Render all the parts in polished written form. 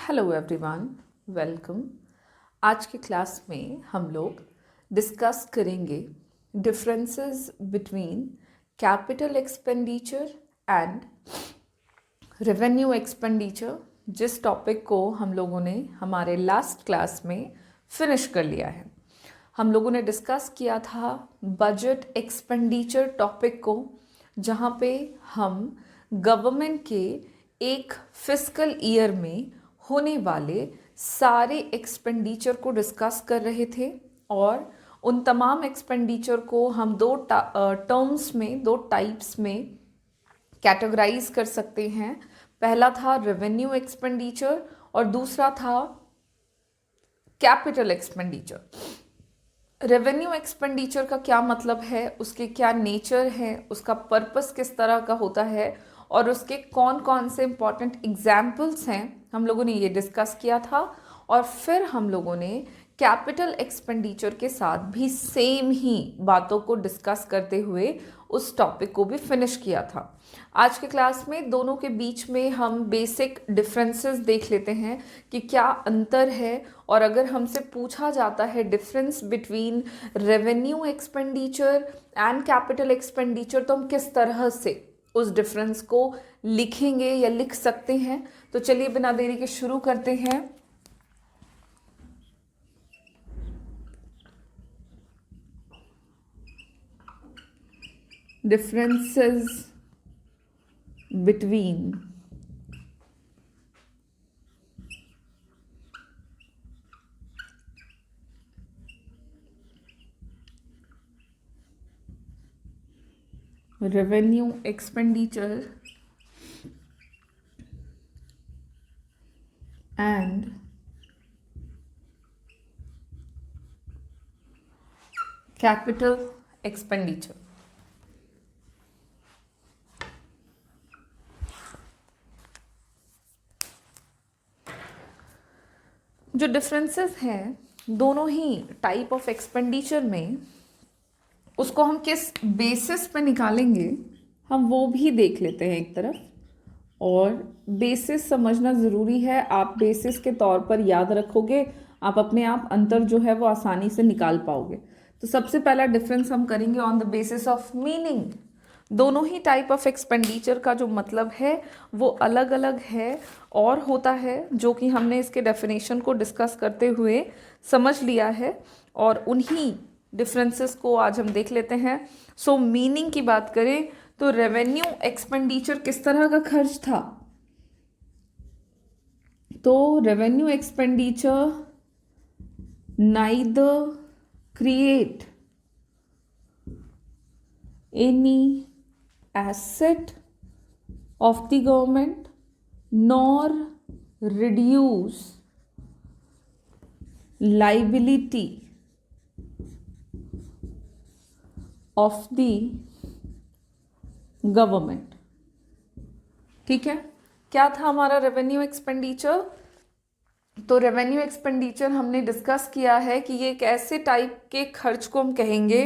Hello everyone, welcome. आज की class में हम लोग डिस्कस करेंगे differences between capital expenditure and revenue expenditure, जिस टॉपिक को हम लोगों ने हमारे लास्ट क्लास में फिनिश कर लिया है। हम लोगों ने डिस्कस किया था बजट एक्सपेंडिचर टॉपिक को, जहाँ पे हम गवर्नमेंट के एक फिस्कल ईयर में होने वाले सारे एक्सपेंडिचर को डिस्कस कर रहे थे और उन तमाम एक्सपेंडिचर को हम दो टाइप्स में कैटेगराइज कर सकते हैं। पहला था रेवेन्यू एक्सपेंडिचर और दूसरा था कैपिटल एक्सपेंडिचर। रेवेन्यू एक्सपेंडिचर का क्या मतलब है, उसके क्या नेचर है, उसका पर्पस किस तरह का होता है और उसके कौन कौन से इंपॉर्टेंट एग्जाम्पल्स हैं, हम लोगों ने ये डिस्कस किया था। और फिर हम लोगों ने कैपिटल एक्सपेंडिचर के साथ भी सेम ही बातों को डिस्कस करते हुए उस टॉपिक को भी फिनिश किया था। आज के क्लास में दोनों के बीच में हम बेसिक डिफरेंसेस देख लेते हैं कि क्या अंतर है, और अगर हमसे पूछा जाता है difference between revenue expenditure and capital expenditure, तो हम किस तरह से उस डिफरेंस को लिखेंगे या लिख सकते हैं। तो चलिए बिना देरी के शुरू करते हैं। Differences between revenue expenditure and capital expenditure। जो डिफरेंसेस हैं दोनों ही टाइप ऑफ एक्सपेंडिचर में, उसको हम किस बेसिस पे निकालेंगे हम वो भी देख लेते हैं एक तरफ। और बेसिस समझना ज़रूरी है। आप बेसिस के तौर पर याद रखोगे, आप अपने आप अंतर जो है वो आसानी से निकाल पाओगे। तो सबसे पहला डिफरेंस हम करेंगे on the basis of meaning. दोनों ही टाइप ऑफ एक्सपेंडिचर का जो मतलब है वो अलग अलग है और होता है, जो कि हमने इसके डेफिनेशन को डिस्कस करते हुए समझ लिया है, और उन्हीं डिफरेंसेस को आज हम देख लेते हैं। सो मीनिंग की बात करें तो रेवेन्यू एक्सपेंडिचर किस तरह का खर्च था, तो revenue expenditure neither create any asset of the government nor reduce liability of the government। ठीक है, क्या था हमारा रेवेन्यू एक्सपेंडिचर? तो रेवेन्यू एक्सपेंडिचर हमने डिस्कस किया है कि ये एक ऐसे टाइप के खर्च को हम कहेंगे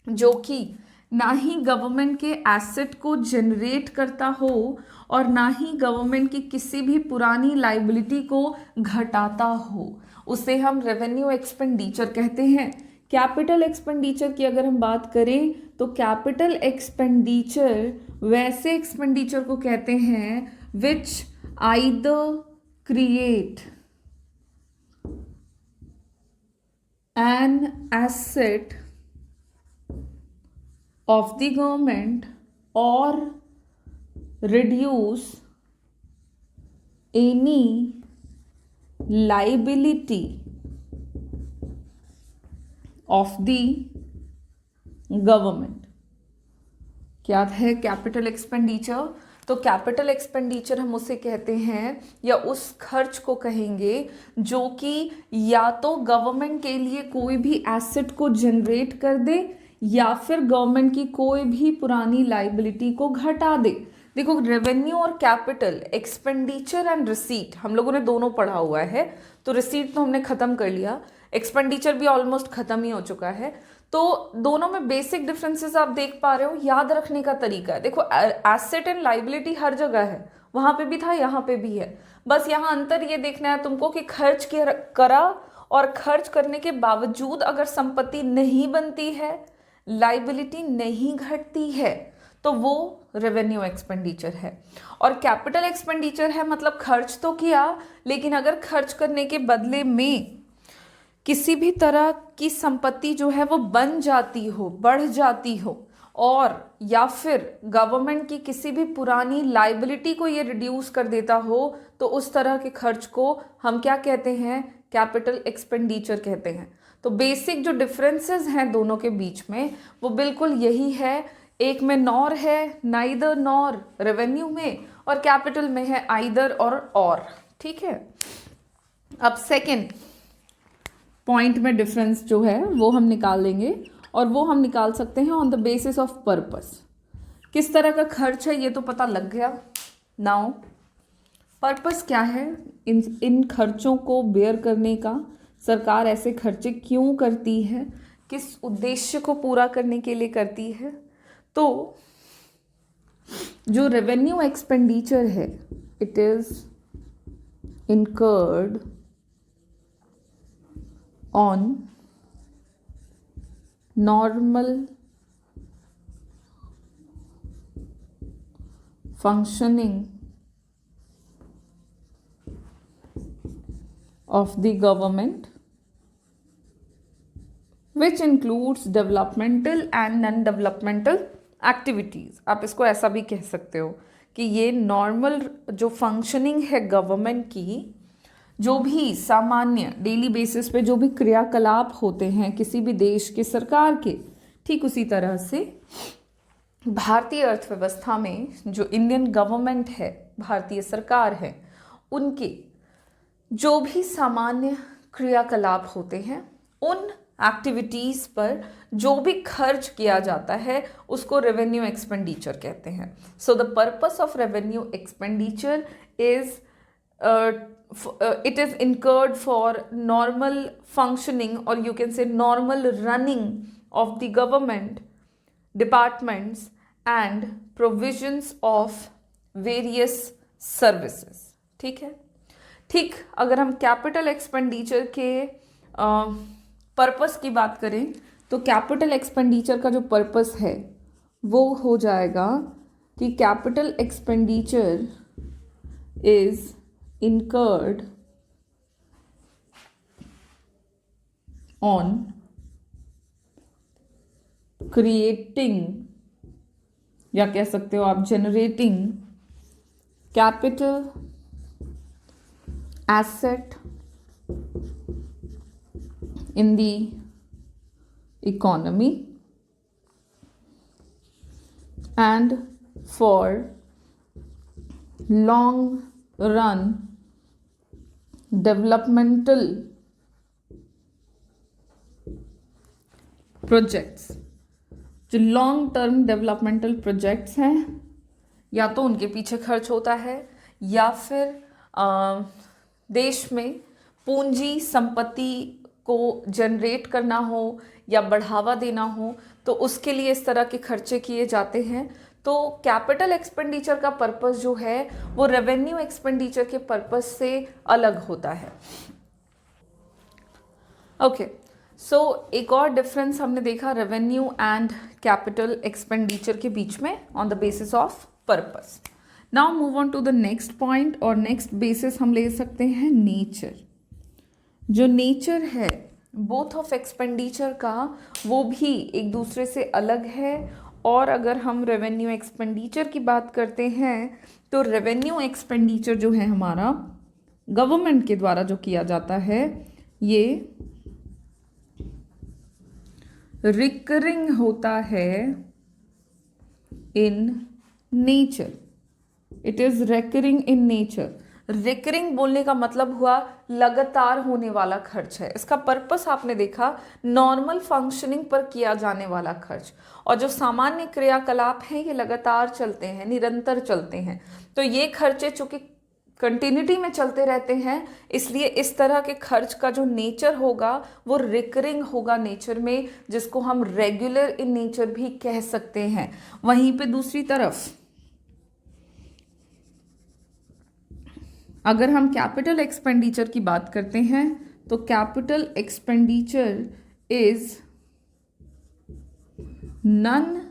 जो कि ना ही गवर्नमेंट के एसेट को जनरेट करता हो और ना ही गवर्नमेंट की किसी भी पुरानी लाइबिलिटी को घटाता हो, उसे हम रेवेन्यू एक्सपेंडिचर कहते हैं। कैपिटल एक्सपेंडिचर की अगर हम बात करें तो कैपिटल एक्सपेंडिचर वैसे एक्सपेंडिचर को कहते हैं which either create an asset of the government or reduce any liability of the government। क्या है कैपिटल एक्सपेंडिचर? तो कैपिटल एक्सपेंडिचर हम उसे कहते हैं या उस खर्च को कहेंगे जो कि या तो गवर्नमेंट के लिए कोई भी एसेट को जनरेट कर दे या फिर गवर्नमेंट की कोई भी पुरानी लाइबिलिटी को घटा दे। देखो, रेवेन्यू और कैपिटल एक्सपेंडिचर एंड रिसीट हम लोगों ने दोनों पढ़ा हुआ है, तो रिसीट तो हमने खत्म कर लिया, एक्सपेंडिचर भी ऑलमोस्ट खत्म ही हो चुका है। तो दोनों में बेसिक डिफरेंसेस आप देख पा रहे हो। याद रखने का तरीका है, देखो एसेट एंड लाइबिलिटी हर जगह है, वहां पे भी था, यहाँ पे भी है। बस यहाँ अंतर ये देखना है तुमको कि खर्च करा और खर्च करने के बावजूद अगर संपत्ति नहीं बनती है, लाइबिलिटी नहीं घटती है, तो वो रेवेन्यू एक्सपेंडिचर है। और कैपिटल एक्सपेंडिचर है मतलब खर्च तो किया, लेकिन अगर खर्च करने के बदले में किसी भी तरह की संपत्ति जो है वो बन जाती हो, बढ़ जाती हो, और या फिर गवर्नमेंट की किसी भी पुरानी लाइबिलिटी को ये रिड्यूस कर देता हो, तो उस तरह के खर्च को हम क्या कहते हैं? कैपिटल एक्सपेंडिचर कहते हैं। तो बेसिक जो डिफरेंसेस हैं दोनों के बीच में वो बिल्कुल यही है। एक में नॉर है, नाइदर नॉर रेवेन्यू में, और कैपिटल में है आइदर और। ठीक है। अब सेकंड पॉइंट में डिफरेंस जो है वो हम निकाल लेंगे, और वो हम निकाल सकते हैं on the basis of purpose. किस तरह का खर्च है ये तो पता लग गया। नाउ पर्पस क्या है, इन खर्चों को बेयर करने का, सरकार ऐसे खर्चे क्यों करती है, किस उद्देश्य को पूरा करने के लिए करती है। तो जो रेवेन्यू एक्सपेंडिचर है, it is incurred on normal functioning of the government, which includes developmental and non-developmental activities। आप इसको ऐसा भी कह सकते हो कि ये नॉर्मल जो फंक्शनिंग है गवर्नमेंट की, जो भी सामान्य डेली बेसिस पे जो भी क्रियाकलाप होते हैं किसी भी देश के सरकार के, ठीक उसी तरह से भारतीय अर्थव्यवस्था में जो इंडियन गवर्नमेंट है, भारतीय सरकार है, उनके जो भी सामान्य क्रियाकलाप होते हैं, उन एक्टिविटीज़ पर जो भी खर्च किया जाता है उसको रेवेन्यू एक्सपेंडिचर कहते हैं। So the purpose of revenue expenditure is it is incurred for normal functioning, or you can say normal running of the government departments and provisions of various services। ठीक है। ठीक, अगर हम कैपिटल एक्सपेंडिचर के purpose की बात करें तो कैपिटल एक्सपेंडिचर का जो पर्पस है वो हो जाएगा कि capital expenditure is incurred on creating, या कह सकते हो आप generating capital asset in the economy and for long run developmental projects. जो लॉन्ग टर्म डेवलपमेंटल प्रोजेक्ट्स हैं, या तो उनके पीछे खर्च होता है, या फिर देश में पूंजी संपत्ति को जनरेट करना हो या बढ़ावा देना हो, तो उसके लिए इस तरह के खर्चे किए जाते हैं। तो कैपिटल एक्सपेंडिचर का पर्पस जो है वो रेवेन्यू एक्सपेंडिचर के पर्पस से अलग होता है। ओके, सो एक और डिफरेंस हमने देखा रेवेन्यू एंड कैपिटल एक्सपेंडिचर के बीच में on the basis of purpose. Now move on to the next point, और नेक्स्ट बेसिस हम ले सकते हैं नेचर। जो नेचर है बोथ ऑफ एक्सपेंडिचर का वो भी एक दूसरे से अलग है। और अगर हम रेवेन्यू एक्सपेंडिचर की बात करते हैं तो रेवेन्यू एक्सपेंडिचर जो है हमारा गवर्नमेंट के द्वारा जो किया जाता है, ये रिकरिंग होता है in nature. It is recurring in nature. Recurring बोलने का मतलब हुआ लगातार होने वाला खर्च है। इसका पर्पस आपने देखा, नॉर्मल फंक्शनिंग पर किया जाने वाला खर्च, और जो सामान्य क्रियाकलाप हैं ये लगातार चलते हैं, निरंतर चलते हैं। तो ये खर्चे चूंकि कंटिन्यूटी में चलते रहते हैं, इसलिए इस तरह के खर्च का जो नेचर होगा वो रिकरिंग होगा नेचर में, जिसको हम रेगुलर इन नेचर भी कह सकते हैं। वहीं पे दूसरी तरफ अगर हम कैपिटल एक्सपेंडिचर की बात करते हैं तो capital expenditure is non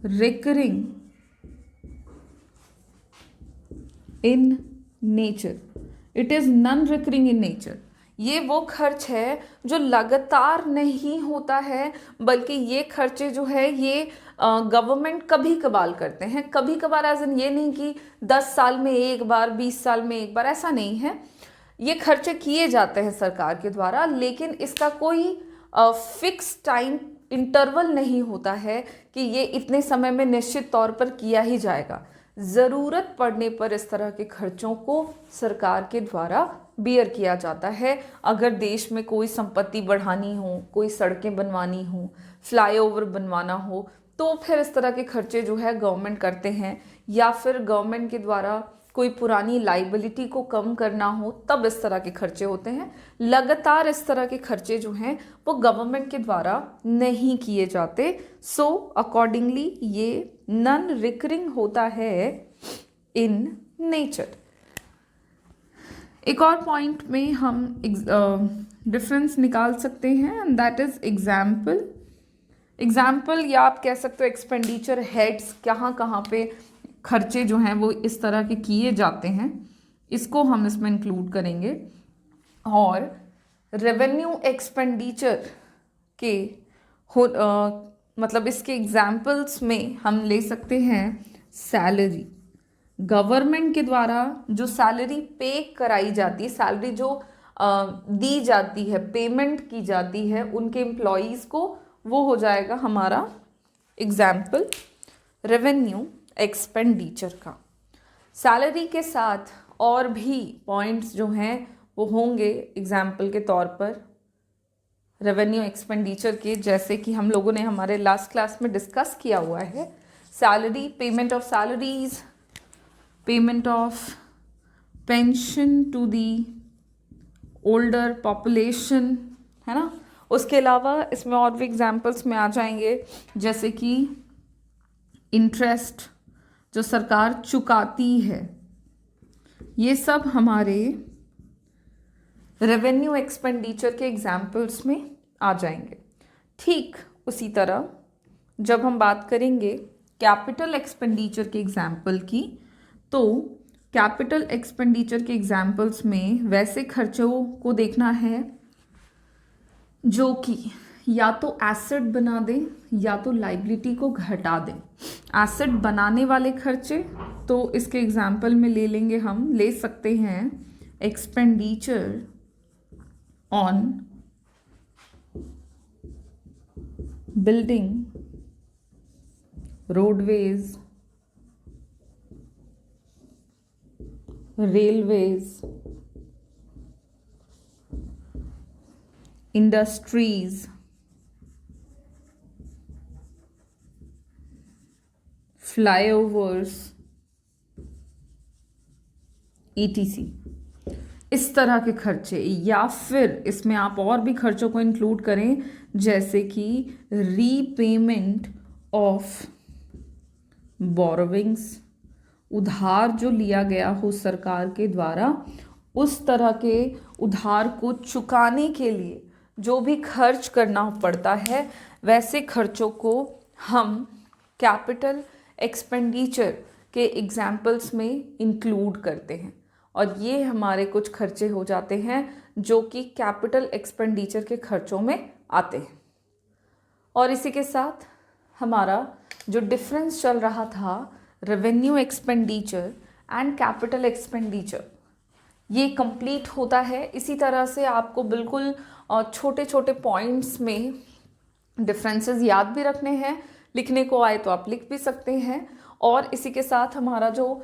recurring in nature. It is non recurring in nature. ये वो खर्च है जो लगातार नहीं होता है, बल्कि ये खर्चे जो है ये गवर्नमेंट कभी कभार करते हैं। कभी कभार एज इन ये नहीं कि 10 साल में एक बार, 20 साल में एक बार, ऐसा नहीं है। ये खर्चे किए जाते हैं सरकार के द्वारा, लेकिन इसका कोई फिक्स टाइम इंटरवल नहीं होता है कि ये इतने समय में निश्चित तौर पर किया ही जाएगा। ज़रूरत पड़ने पर इस तरह के खर्चों को सरकार के द्वारा बियर किया जाता है। अगर देश में कोई संपत्ति बढ़ानी हो, कोई सड़कें बनवानी हो, फ्लाईओवर बनवाना हो, तो फिर इस तरह के खर्चे जो है गवर्नमेंट करते हैं। या फिर गवर्नमेंट के द्वारा कोई पुरानी लाइबिलिटी को कम करना हो, तब इस तरह के खर्चे होते हैं। लगातार इस तरह के खर्चे जो हैं वो गवर्नमेंट के द्वारा नहीं किए जाते। सो अकॉर्डिंगली ये नॉन रिकरिंग होता है इन नेचर। एक और पॉइंट में हम डिफरेंस निकाल सकते हैं, and that is example. Example या आप कह सकते हो एक्सपेंडिचर हेड्स, कहाँ कहाँ पे खर्चे जो हैं वो इस तरह के किए जाते हैं, इसको हम इसमें इंक्लूड करेंगे। और रेवेन्यू एक्सपेंडिचर के मतलब इसके एग्जाम्पल्स में हम ले सकते हैं सैलरी। गवर्नमेंट के द्वारा जो सैलरी पे कराई जाती है, सैलरी जो दी जाती है, पेमेंट की जाती है उनके एम्प्लॉयज़ को, वो हो जाएगा हमारा एग्जाम्पल रेवेन्यू एक्सपेंडिचर का। सैलरी के साथ और भी पॉइंट्स जो हैं वो होंगे एग्जाम्पल के तौर पर रेवेन्यू एक्सपेंडिचर के, जैसे कि हम लोगों ने हमारे लास्ट क्लास में डिस्कस किया हुआ है। Salary, payment of salaries, payment of pension to the older population, है ना। उसके अलावा इसमें और भी एग्जाम्पल्स में आ जाएंगे, जैसे कि इंटरेस्ट जो सरकार चुकाती है, ये सब हमारे रेवेन्यू एक्सपेंडिचर के एग्जाम्पल्स में आ जाएंगे। ठीक उसी तरह जब हम बात करेंगे कैपिटल एक्सपेंडिचर के एग्जाम्पल की, तो कैपिटल एक्सपेंडिचर के एग्जाम्पल्स में वैसे खर्चों को देखना है जो कि या तो एसेट बना दें या तो लाइबिलिटी को घटा दें। एसेट बनाने वाले खर्चे तो इसके एग्जाम्पल में ले लेंगे, हम ले सकते हैं expenditure on building roadways, railways, industries, flyovers, ETC, इस तरह के खर्चे। या फिर इसमें आप और भी खर्चों को इंक्लूड करें, जैसे कि रीपेमेंट ऑफ बोरोविंग्स, उधार जो लिया गया हो सरकार के द्वारा, उस तरह के उधार को चुकाने के लिए जो भी खर्च करना पड़ता है, वैसे खर्चों को हम कैपिटल एक्सपेंडिचर के एग्जाम्पल्स में इंक्लूड करते हैं। और ये हमारे कुछ खर्चे हो जाते हैं जो कि कैपिटल एक्सपेंडिचर के खर्चों में आते हैं। और इसी के साथ हमारा जो डिफरेंस चल रहा था revenue expenditure and capital expenditure, ये कंप्लीट होता है। इसी तरह से आपको बिल्कुल छोटे छोटे पॉइंट्स में डिफरेंसेस याद भी रखने हैं, लिखने को आए तो आप लिख भी सकते हैं। और इसी के साथ हमारा जो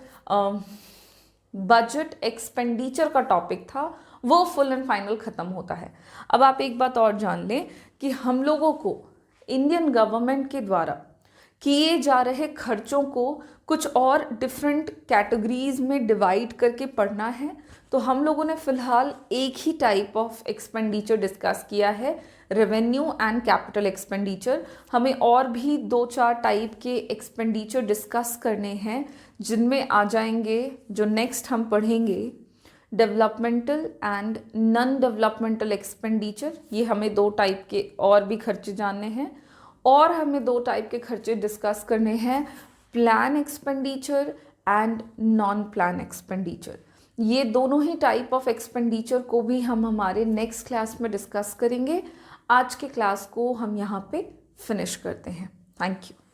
बजट एक्सपेंडिचर का टॉपिक था वो फुल एंड फाइनल ख़त्म होता है। अब आप एक बात और जान लें कि हम लोगों को इंडियन गवर्नमेंट के द्वारा किए जा रहे खर्चों को कुछ और डिफरेंट कैटेगरीज में डिवाइड करके पढ़ना है। तो हम लोगों ने फ़िलहाल एक ही टाइप ऑफ एक्सपेंडिचर डिस्कस किया है, रेवेन्यू एंड कैपिटल एक्सपेंडिचर। हमें और भी 2-4 टाइप के एक्सपेंडिचर डिस्कस करने हैं, जिनमें आ जाएंगे जो नेक्स्ट हम पढ़ेंगे developmental and non developmental expenditure, ये हमें 2 टाइप के और भी खर्चे जानने हैं। और हमें 2 टाइप के खर्चे डिस्कस करने हैं, plan expenditure and non plan expenditure. ये दोनों ही टाइप ऑफ एक्सपेंडिचर को भी हम हमारे नेक्स्ट क्लास में डिस्कस करेंगे। आज के क्लास को हम यहाँ पे फिनिश करते हैं। Thank you.